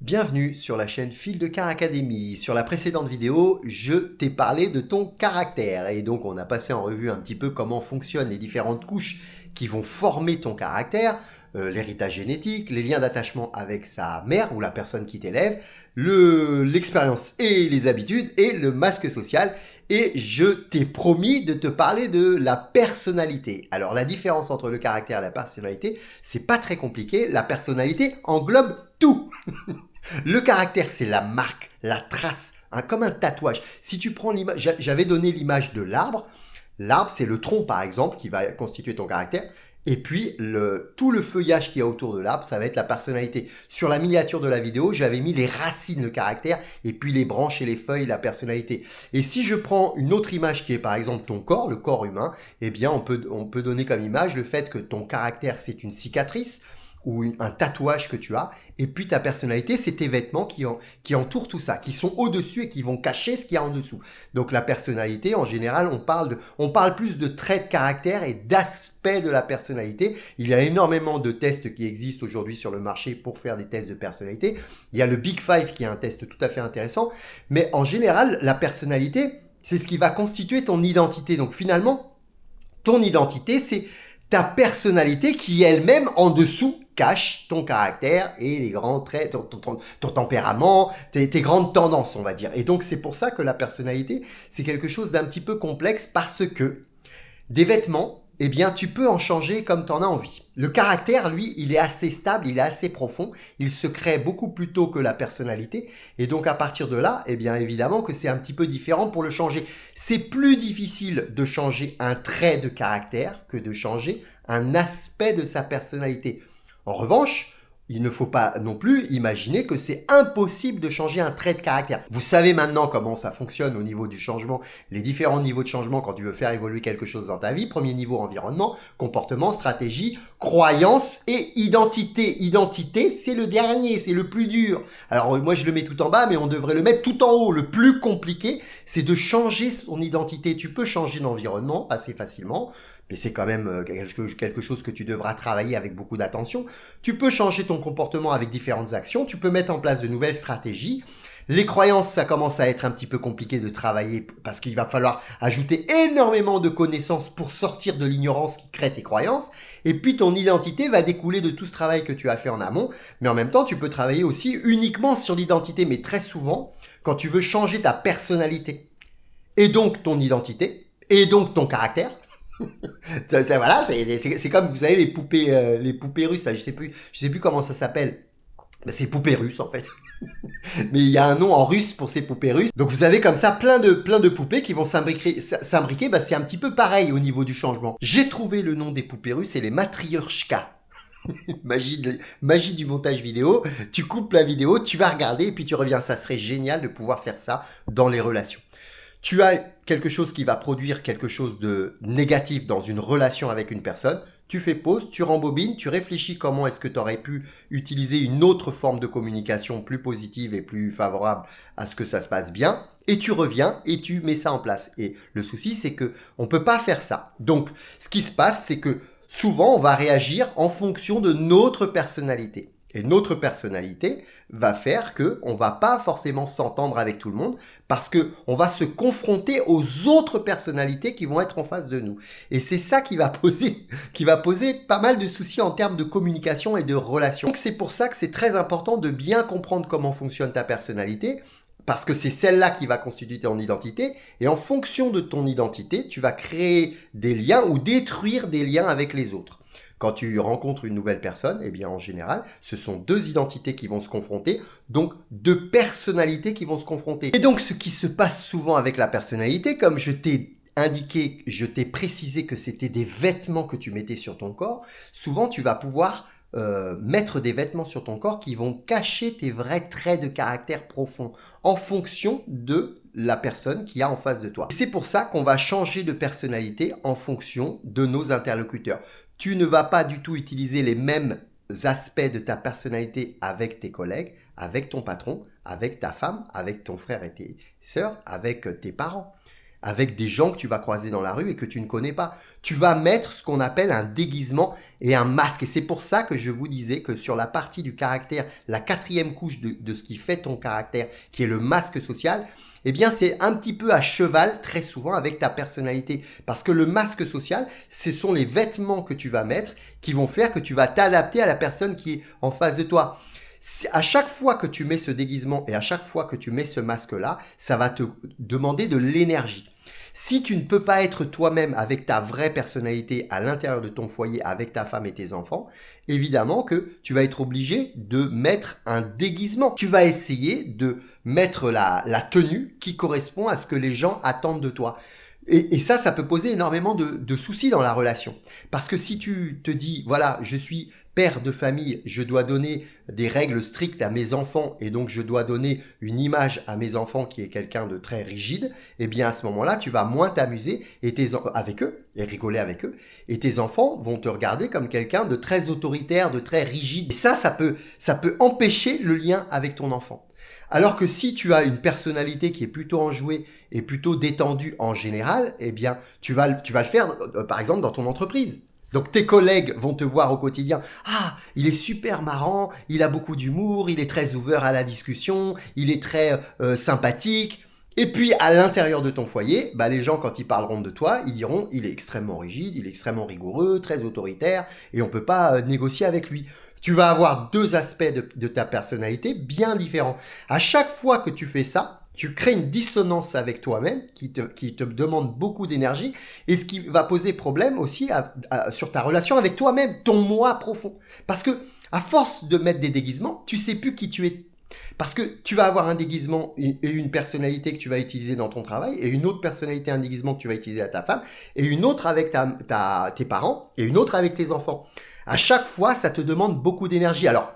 Bienvenue sur la chaîne Fil de Car Academy. Sur la précédente vidéo, je t'ai parlé de ton caractère et donc on a passé en revue un petit peu comment fonctionnent les différentes couches qui vont former ton caractère, l'héritage génétique, les liens d'attachement avec sa mère ou la personne qui t'élève, l'expérience et les habitudes et le masque social. Et je t'ai promis de te parler de la personnalité. Alors la différence entre le caractère et la personnalité, c'est pas très compliqué. La personnalité englobe tout. Le caractère, c'est la marque, la trace, comme un tatouage. Si tu prends l'image, j'avais donné l'image de l'arbre. L'arbre, c'est le tronc, par exemple, qui va constituer ton caractère. Et puis, tout le feuillage qu'il y a autour de l'arbre, ça va être la personnalité. Sur la miniature de la vidéo, j'avais mis les racines, le caractère, et puis les branches et les feuilles, la personnalité. Et si je prends une autre image qui est, par exemple, ton corps, le corps humain, eh bien, on peut donner comme image le fait que ton caractère, c'est une cicatrice, ou un tatouage que tu as, et puis ta personnalité, c'est tes vêtements qui entourent tout ça, qui sont au-dessus et qui vont cacher ce qu'il y a en dessous. Donc la personnalité, en général, on parle plus de traits de caractère et d'aspects de la personnalité. Il y a énormément de tests qui existent aujourd'hui sur le marché pour faire des tests de personnalité. Il y a le Big Five qui est un test tout à fait intéressant, mais en général, la personnalité, c'est ce qui va constituer ton identité. Donc finalement, ton identité, c'est ta personnalité qui elle-même en dessous cache ton caractère et les grands traits, ton tempérament, tes grandes tendances, on va dire. Et donc c'est pour ça que la personnalité, c'est quelque chose d'un petit peu complexe parce que des vêtements, eh bien, tu peux en changer comme tu en as envie. Le caractère, lui, il est assez stable, il est assez profond, il se crée beaucoup plus tôt que la personnalité. Et donc, à partir de là, eh bien, évidemment que c'est un petit peu différent pour le changer. C'est plus difficile de changer un trait de caractère que de changer un aspect de sa personnalité. En revanche, il ne faut pas non plus imaginer que c'est impossible de changer un trait de caractère. Vous savez maintenant comment ça fonctionne au niveau du changement, les différents niveaux de changement quand tu veux faire évoluer quelque chose dans ta vie. Premier niveau, environnement, comportement, stratégie, croyance et identité. Identité, c'est le dernier, c'est le plus dur. Alors moi je le mets tout en bas, mais on devrait le mettre tout en haut. Le plus compliqué, c'est de changer son identité. Tu peux changer d'environnement assez facilement, mais c'est quand même quelque chose que tu devras travailler avec beaucoup d'attention. Tu peux changer ton comportement avec différentes actions, tu peux mettre en place de nouvelles stratégies. Les croyances, ça commence à être un petit peu compliqué de travailler parce qu'il va falloir ajouter énormément de connaissances pour sortir de l'ignorance qui crée tes croyances. Et puis ton identité va découler de tout ce travail que tu as fait en amont. Mais en même temps, tu peux travailler aussi uniquement sur l'identité. Mais très souvent, quand tu veux changer ta personnalité et donc ton identité et donc ton caractère, voilà, c'est comme vous savez les poupées russes, là, je sais plus comment ça s'appelle. Ben, c'est poupées russes en fait. Mais il y a un nom en russe pour ces poupées russes. Donc vous avez comme ça plein de poupées qui vont s'imbriquer. Ben, c'est un petit peu pareil au niveau du changement. J'ai trouvé le nom des poupées russes, c'est les matrioshka. magie du montage vidéo. Tu coupes la vidéo, tu vas regarder et puis tu reviens. Ça serait génial de pouvoir faire ça dans les relations. Tu as quelque chose qui va produire quelque chose de négatif dans une relation avec une personne, tu fais pause, tu rembobines, tu réfléchis comment est-ce que tu aurais pu utiliser une autre forme de communication plus positive et plus favorable à ce que ça se passe bien, et tu reviens et tu mets ça en place. Et le souci, c'est que on peut pas faire ça. Donc, ce qui se passe, c'est que souvent, on va réagir en fonction de notre personnalité. Et notre personnalité va faire que on va pas forcément s'entendre avec tout le monde parce que on va se confronter aux autres personnalités qui vont être en face de nous. Et c'est ça qui va poser pas mal de soucis en termes de communication et de relations. Donc c'est pour ça que c'est très important de bien comprendre comment fonctionne ta personnalité parce que c'est celle-là qui va constituer ton identité et en fonction de ton identité, tu vas créer des liens ou détruire des liens avec les autres. Quand tu rencontres une nouvelle personne, eh bien en général, ce sont deux identités qui vont se confronter, donc deux personnalités qui vont se confronter. Et donc ce qui se passe souvent avec la personnalité, comme je t'ai indiqué, je t'ai précisé que c'était des vêtements que tu mettais sur ton corps, souvent tu vas pouvoir mettre des vêtements sur ton corps qui vont cacher tes vrais traits de caractère profonds en fonction de la personne qui a en face de toi. C'est pour ça qu'on va changer de personnalité en fonction de nos interlocuteurs. Tu ne vas pas du tout utiliser les mêmes aspects de ta personnalité avec tes collègues, avec ton patron, avec ta femme, avec ton frère et tes sœurs, avec tes parents. avec des gens que tu vas croiser dans la rue et que tu ne connais pas. Tu vas mettre ce qu'on appelle un déguisement et un masque. Et c'est pour ça que je vous disais que sur la partie du caractère, la quatrième couche de ce qui fait ton caractère, qui est le masque social, eh bien c'est un petit peu à cheval très souvent avec ta personnalité. Parce que le masque social, ce sont les vêtements que tu vas mettre qui vont faire que tu vas t'adapter à la personne qui est en face de toi. À chaque fois que tu mets ce déguisement et à chaque fois que tu mets ce masque-là, ça va te demander de l'énergie. Si tu ne peux pas être toi-même avec ta vraie personnalité à l'intérieur de ton foyer avec ta femme et tes enfants, évidemment que tu vas être obligé de mettre un déguisement. Tu vas essayer de mettre la tenue qui correspond à ce que les gens attendent de toi. Et ça peut poser énormément de soucis dans la relation. Parce que si tu te dis, voilà, je suis père de famille, je dois donner des règles strictes à mes enfants et donc je dois donner une image à mes enfants qui est quelqu'un de très rigide, eh bien à ce moment-là, tu vas moins t'amuser avec eux et rigoler avec eux. Et tes enfants vont te regarder comme quelqu'un de très autoritaire, de très rigide. Et ça peut empêcher le lien avec ton enfant. Alors que si tu as une personnalité qui est plutôt enjouée et plutôt détendue en général, eh bien, tu vas le faire, par exemple, dans ton entreprise. Donc, tes collègues vont te voir au quotidien. Ah, il est super marrant, il a beaucoup d'humour, il est très ouvert à la discussion, il est très sympathique. Et puis, à l'intérieur de ton foyer, bah, les gens, quand ils parleront de toi, ils diront il est extrêmement rigide, il est extrêmement rigoureux, très autoritaire, et on ne peut pas négocier avec lui. Tu vas avoir deux aspects de ta personnalité bien différents. À chaque fois que tu fais ça, tu crées une dissonance avec toi-même qui te demande beaucoup d'énergie et ce qui va poser problème aussi sur ta relation avec toi-même, ton moi profond. Parce que à force de mettre des déguisements, tu sais plus qui tu es. Parce que tu vas avoir un déguisement et une personnalité que tu vas utiliser dans ton travail et une autre personnalité, un déguisement que tu vas utiliser à ta femme et une autre avec tes parents et une autre avec tes enfants. À chaque fois, ça te demande beaucoup d'énergie. Alors,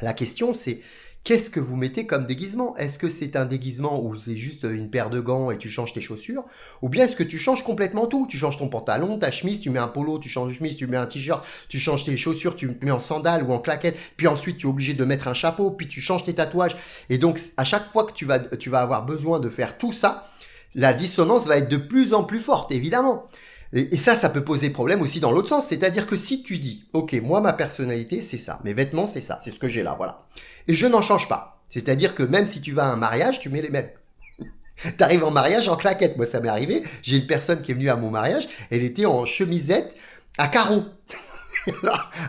la question c'est, qu'est-ce que vous mettez comme déguisement? Est-ce que c'est un déguisement où c'est juste une paire de gants et tu changes tes chaussures? Ou bien est-ce que tu changes complètement tout? Tu changes ton pantalon, ta chemise, tu mets un polo, tu changes de chemise, tu mets un t-shirt, tu changes tes chaussures, tu mets en sandales ou en claquettes, puis ensuite tu es obligé de mettre un chapeau, puis tu changes tes tatouages. Et donc, à chaque fois que tu vas avoir besoin de faire tout ça, la dissonance va être de plus en plus forte, évidemment. Et ça peut poser problème aussi dans l'autre sens. C'est-à-dire que si tu dis, ok, moi, ma personnalité, c'est ça. Mes vêtements, c'est ça. C'est ce que j'ai là, voilà. Et je n'en change pas. C'est-à-dire que même si tu vas à un mariage, tu mets les mêmes. T'arrives en mariage en claquette. Moi, ça m'est arrivé. J'ai une personne qui est venue à mon mariage. Elle était en chemisette à carreaux.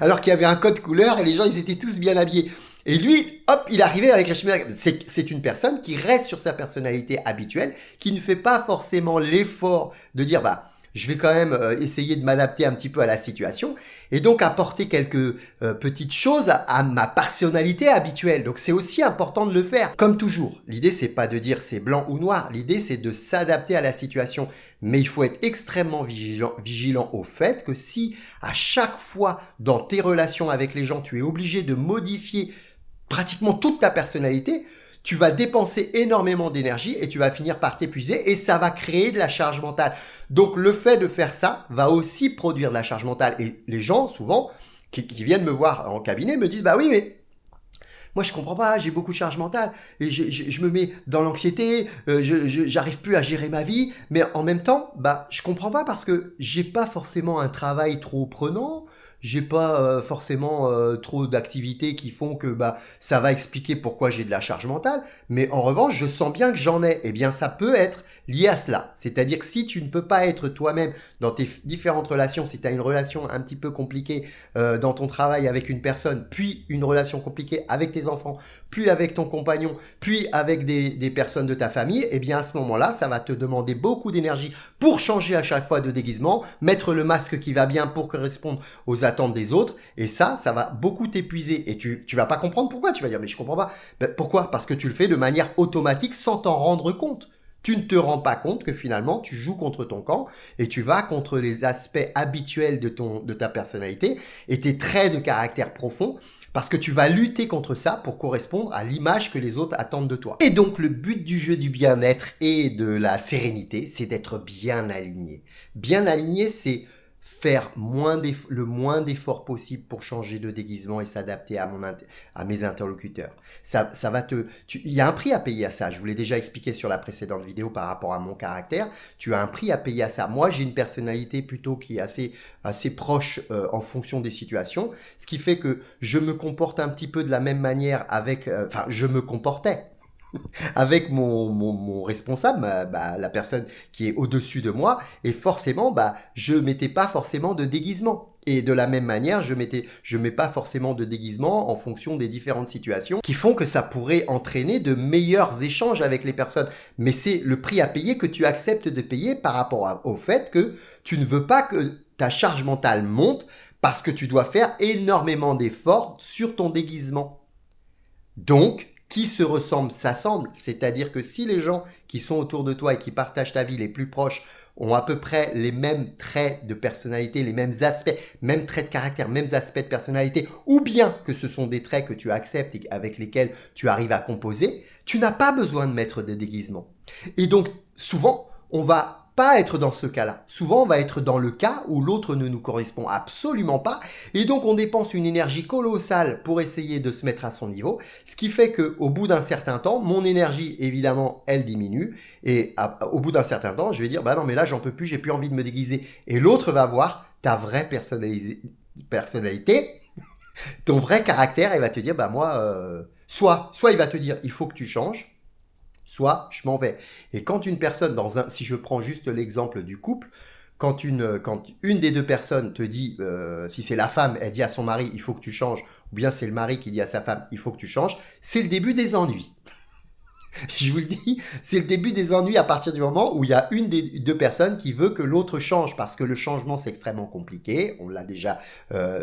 alors qu'il y avait un code couleur et les gens, ils étaient tous bien habillés. Et lui, hop, il arrivait avec la chemise. C'est une personne qui reste sur sa personnalité habituelle, qui ne fait pas forcément l'effort de dire, bah, je vais quand même essayer de m'adapter un petit peu à la situation et donc apporter quelques petites choses à ma personnalité habituelle. Donc c'est aussi important de le faire. Comme toujours, l'idée c'est pas de dire c'est blanc ou noir, l'idée c'est de s'adapter à la situation. Mais il faut être extrêmement vigilant au fait que si à chaque fois dans tes relations avec les gens, tu es obligé de modifier pratiquement toute ta personnalité, tu vas dépenser énormément d'énergie et tu vas finir par t'épuiser et ça va créer de la charge mentale. Donc le fait de faire ça va aussi produire de la charge mentale. Et les gens, souvent, qui viennent me voir en cabinet, me disent « Bah oui, mais moi je comprends pas, j'ai beaucoup de charge mentale et je me mets dans l'anxiété, j'arrive plus à gérer ma vie, mais en même temps, bah je comprends pas parce que j'ai pas forcément un travail trop prenant, j'ai pas forcément trop d'activités qui font que bah ça va expliquer pourquoi j'ai de la charge mentale, mais en revanche, je sens bien que j'en ai. Eh bien, ça peut être lié à cela. C'est-à-dire que si tu ne peux pas être toi-même dans tes différentes relations, si tu as une relation un petit peu compliquée dans ton travail avec une personne, puis une relation compliquée avec tes enfants, puis avec ton compagnon, puis avec des personnes de ta famille, eh bien à ce moment-là, ça va te demander beaucoup d'énergie pour changer à chaque fois de déguisement, mettre le masque qui va bien pour correspondre aux attentes des autres, et ça va beaucoup t'épuiser, et tu vas pas comprendre pourquoi, tu vas dire mais je comprends pas. Ben, pourquoi? Parce que tu le fais de manière automatique sans t'en rendre compte. Tu ne te rends pas compte que finalement tu joues contre ton camp et tu vas contre les aspects habituels de ta personnalité et tes traits de caractère profonds parce que tu vas lutter contre ça pour correspondre à l'image que les autres attendent de toi. Et donc le but du jeu du bien-être et de la sérénité, c'est d'être bien aligné. Bien aligné, c'est faire le moins d'efforts possible pour changer de déguisement et s'adapter à mes interlocuteurs. Il y a un prix à payer à ça. Je vous l'ai déjà expliqué sur la précédente vidéo par rapport à mon caractère. Tu as un prix à payer à ça. Moi, j'ai une personnalité plutôt qui est assez proche en fonction des situations, ce qui fait que je me comporte un petit peu de la même manière je me comportais avec mon responsable, la personne qui est au-dessus de moi, et forcément, je ne mettais pas forcément de déguisement. Et de la même manière, je mets pas forcément de déguisement en fonction des différentes situations qui font que ça pourrait entraîner de meilleurs échanges avec les personnes. Mais c'est le prix à payer que tu acceptes de payer par rapport au fait que tu ne veux pas que ta charge mentale monte parce que tu dois faire énormément d'efforts sur ton déguisement. Donc, qui se ressemble s'assemble, c'est-à-dire que si les gens qui sont autour de toi et qui partagent ta vie les plus proches ont à peu près les mêmes traits de personnalité, les mêmes aspects, mêmes traits de caractère, mêmes aspects de personnalité, ou bien que ce sont des traits que tu acceptes et avec lesquels tu arrives à composer, tu n'as pas besoin de mettre de déguisement. Et donc, souvent, on va pas être dans ce cas-là. Souvent, on va être dans le cas où l'autre ne nous correspond absolument pas et donc on dépense une énergie colossale pour essayer de se mettre à son niveau, ce qui fait qu'au bout d'un certain temps, mon énergie, évidemment, elle diminue et au bout d'un certain temps, je vais dire, non mais là, j'en peux plus, j'ai plus envie de me déguiser. Et l'autre va voir ta vraie personnalité, ton vrai caractère et va te dire, soit il va te dire, il faut que tu changes, soit je m'en vais. Et quand une personne, si je prends juste l'exemple du couple, quand une des deux personnes te dit, si c'est la femme, elle dit à son mari, il faut que tu changes, ou bien c'est le mari qui dit à sa femme, il faut que tu changes, c'est le début des ennuis. Je vous le dis, c'est le début des ennuis à partir du moment où il y a une des deux personnes qui veut que l'autre change, parce que le changement, c'est extrêmement compliqué. On l'a déjà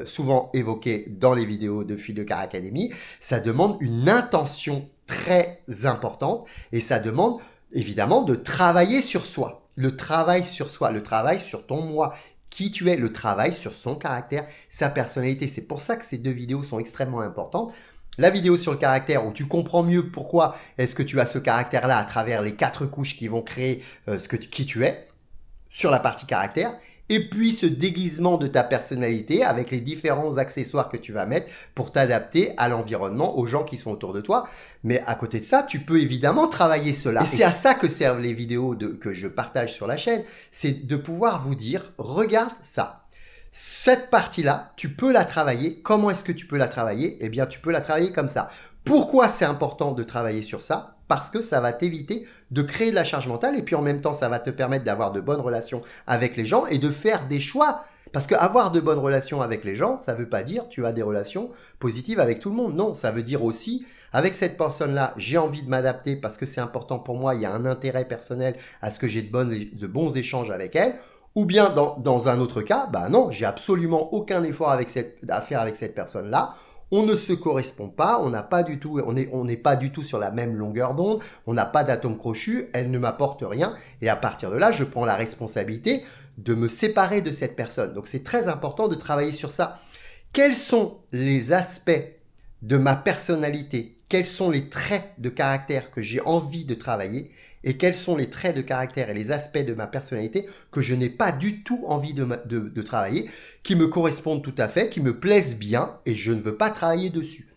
souvent évoqué dans les vidéos de Fil de Car Academy. Ça demande une intention très importante et ça demande évidemment de travailler sur soi. Le travail sur soi, le travail sur ton moi, qui tu es, le travail sur son caractère, sa personnalité. C'est pour ça que ces deux vidéos sont extrêmement importantes. La vidéo sur le caractère où tu comprends mieux pourquoi est-ce que tu as ce caractère-là à travers les 4 couches qui vont créer qui tu es sur la partie caractère. Et puis ce déguisement de ta personnalité avec les différents accessoires que tu vas mettre pour t'adapter à l'environnement, aux gens qui sont autour de toi. Mais à côté de ça, tu peux évidemment travailler cela. Et c'est à ça que servent les vidéos que je partage sur la chaîne. C'est de pouvoir vous dire, regarde ça. Cette partie-là, tu peux la travailler. Comment est-ce que tu peux la travailler? Eh bien, tu peux la travailler comme ça. Pourquoi c'est important de travailler sur ça? Parce que ça va t'éviter de créer de la charge mentale et puis en même temps, ça va te permettre d'avoir de bonnes relations avec les gens et de faire des choix. Parce qu'avoir de bonnes relations avec les gens, ça ne veut pas dire tu as des relations positives avec tout le monde. Non, ça veut dire aussi, avec cette personne-là, j'ai envie de m'adapter parce que c'est important pour moi, il y a un intérêt personnel à ce que j'ai de bons échanges avec elle. Ou bien dans un autre cas, non, j'ai absolument aucun effort à faire avec cette personne-là. On ne se correspond pas, on n'est pas du tout sur la même longueur d'onde, on n'a pas d'atome crochu, elle ne m'apporte rien. Et à partir de là, je prends la responsabilité de me séparer de cette personne. Donc c'est très important de travailler sur ça. Quels sont les aspects de ma personnalité? Quels sont les traits de caractère que j'ai envie de travailler? Et quels sont les traits de caractère et les aspects de ma personnalité que je n'ai pas du tout envie de travailler, qui me correspondent tout à fait, qui me plaisent bien et je ne veux pas travailler dessus.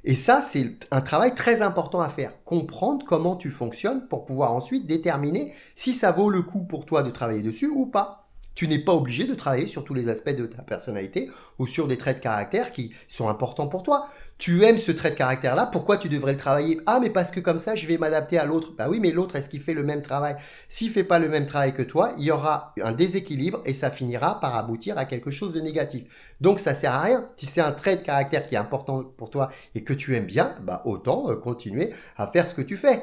Et ça, c'est un travail très important à faire. Comprendre comment tu fonctionnes pour pouvoir ensuite déterminer si ça vaut le coup pour toi de travailler dessus ou pas. Tu n'es pas obligé de travailler sur tous les aspects de ta personnalité ou sur des traits de caractère qui sont importants pour toi. Tu aimes ce trait de caractère-là, pourquoi tu devrais le travailler? Ah, mais parce que comme ça, je vais m'adapter à l'autre. Bah oui, mais l'autre, est-ce qu'il fait le même travail? S'il ne fait pas le même travail que toi, il y aura un déséquilibre et ça finira par aboutir à quelque chose de négatif. Donc, ça ne sert à rien. Si c'est un trait de caractère qui est important pour toi et que tu aimes bien, autant continuer à faire ce que tu fais.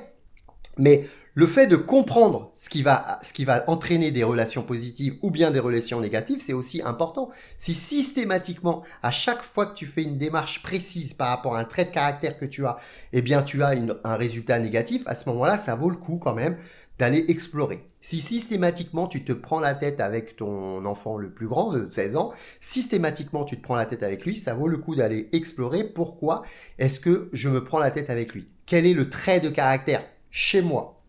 Mais le fait de comprendre ce qui va entraîner des relations positives ou bien des relations négatives, c'est aussi important. Si systématiquement, à chaque fois que tu fais une démarche précise par rapport à un trait de caractère que tu as, eh bien tu as un résultat négatif, à ce moment-là, ça vaut le coup quand même d'aller explorer. Si systématiquement tu te prends la tête avec ton enfant le plus grand de 16 ans, systématiquement tu te prends la tête avec lui, ça vaut le coup d'aller explorer pourquoi est-ce que je me prends la tête avec lui. Quel est le trait de caractère chez moi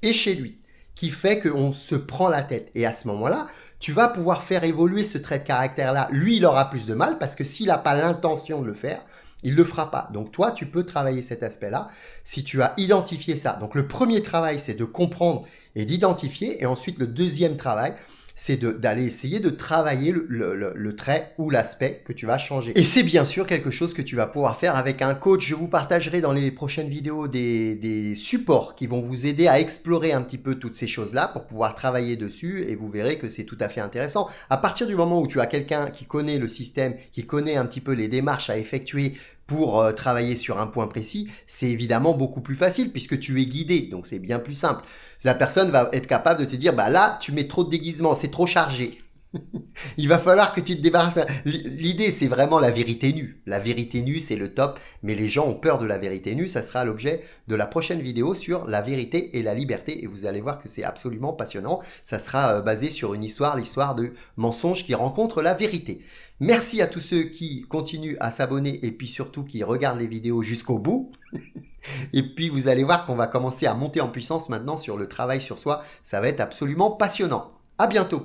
et chez lui qui fait qu'on se prend la tête. Et à ce moment-là, tu vas pouvoir faire évoluer ce trait de caractère-là. Lui, il aura plus de mal parce que s'il n'a pas l'intention de le faire, il ne le fera pas. Donc toi, tu peux travailler cet aspect-là si tu as identifié ça. Donc le premier travail, c'est de comprendre et d'identifier. Et ensuite, le deuxième travail, c'est d'aller essayer de travailler le trait ou l'aspect que tu vas changer. Et c'est bien sûr quelque chose que tu vas pouvoir faire avec un coach. Je vous partagerai dans les prochaines vidéos des supports qui vont vous aider à explorer un petit peu toutes ces choses-là pour pouvoir travailler dessus et vous verrez que c'est tout à fait intéressant. À partir du moment où tu as quelqu'un qui connaît le système, qui connaît un petit peu les démarches à effectuer pour travailler sur un point précis, c'est évidemment beaucoup plus facile puisque tu es guidé, donc c'est bien plus simple. La personne va être capable de te dire, bah là, tu mets trop de déguisement, c'est trop chargé. Il va falloir que tu te débarrasses. L'idée, c'est vraiment la vérité nue. La vérité nue, c'est le top, mais les gens ont peur de la vérité nue. Ça sera l'objet de la prochaine vidéo sur la vérité et la liberté. Et vous allez voir que c'est absolument passionnant. Ça sera basé sur une histoire, l'histoire de mensonges qui rencontrent la vérité. Merci à tous ceux qui continuent à s'abonner et puis surtout qui regardent les vidéos jusqu'au bout. Et puis vous allez voir qu'on va commencer à monter en puissance maintenant sur le travail sur soi. Ça va être absolument passionnant. À bientôt.